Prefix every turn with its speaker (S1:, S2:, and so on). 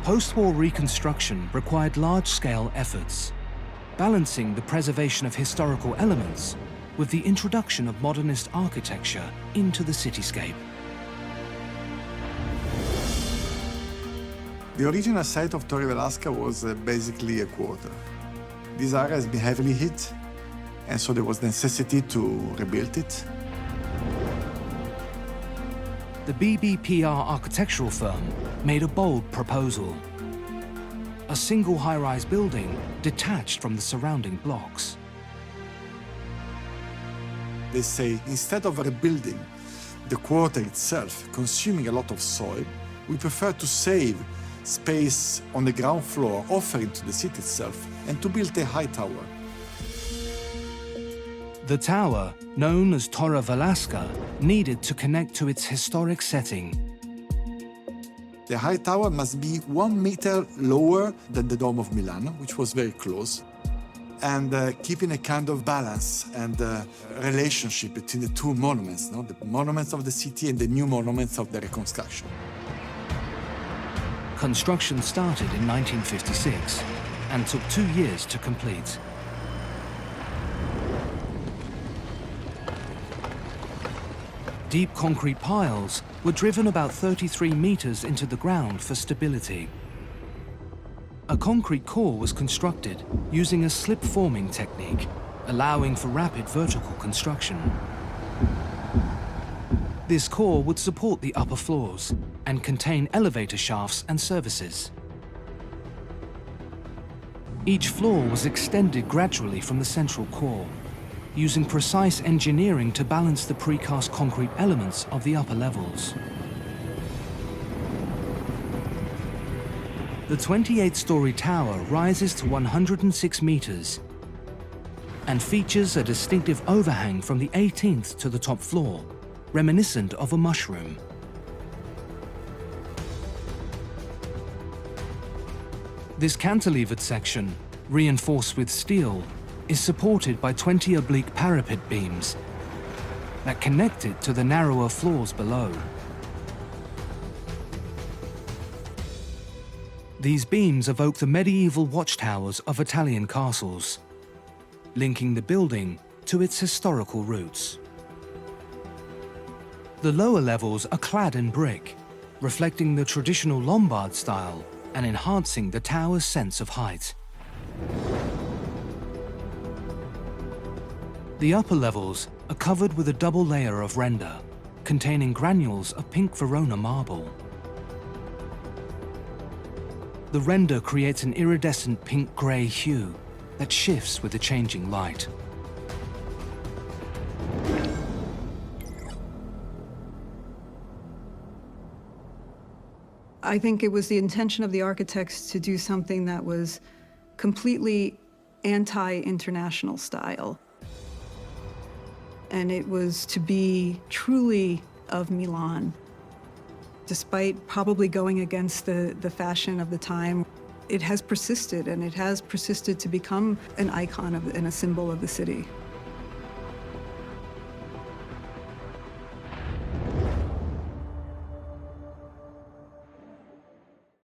S1: Post-war reconstruction required large-scale efforts, balancing the preservation of historical elements with the introduction of modernist architecture into the cityscape.
S2: The original site of Torre Velasca was basically a quarter. This area has been heavily hit, and so there was necessity to rebuild it.
S1: The BBPR architectural firm made a bold proposal. A single high-rise building detached from the surrounding blocks.
S2: They say, instead of rebuilding the quarter itself, consuming a lot of soil, we prefer to save space on the ground floor offered to the city itself and to build a high tower.
S1: The tower, known as Torre Velasca, needed to connect to its historic setting.
S2: The high tower must be 1 meter lower than the Dome of Milan, which was very close, and keeping a kind of balance and relationship between the two monuments, no? The monuments of the city and the new monuments of the reconstruction.
S1: Construction started in 1956 and took 2 years to complete. Deep concrete piles were driven about 33 meters into the ground for stability. A concrete core was constructed using a slip-forming technique, allowing for rapid vertical construction. This core would support the upper floors and contain elevator shafts and services. Each floor was extended gradually from the central core, using precise engineering to balance the precast concrete elements of the upper levels. The 28-story tower rises to 106 meters and features a distinctive overhang from the 18th to the top floor, reminiscent of a mushroom. This cantilevered section, reinforced with steel, is supported by 20 oblique parapet beams that connect it to the narrower floors below. These beams evoke the medieval watchtowers of Italian castles, linking the building to its historical roots. The lower levels are clad in brick, reflecting the traditional Lombard style and enhancing the tower's sense of height. The upper levels are covered with a double layer of render, containing granules of pink Verona marble. The render creates an iridescent pink-grey hue that shifts with the changing light.
S3: I think it was the intention of the architects to do something that was completely anti-international style. And it was to be truly of Milan. Despite probably going against the fashion of the time, it has persisted, and it has persisted to become an icon and a symbol of the city.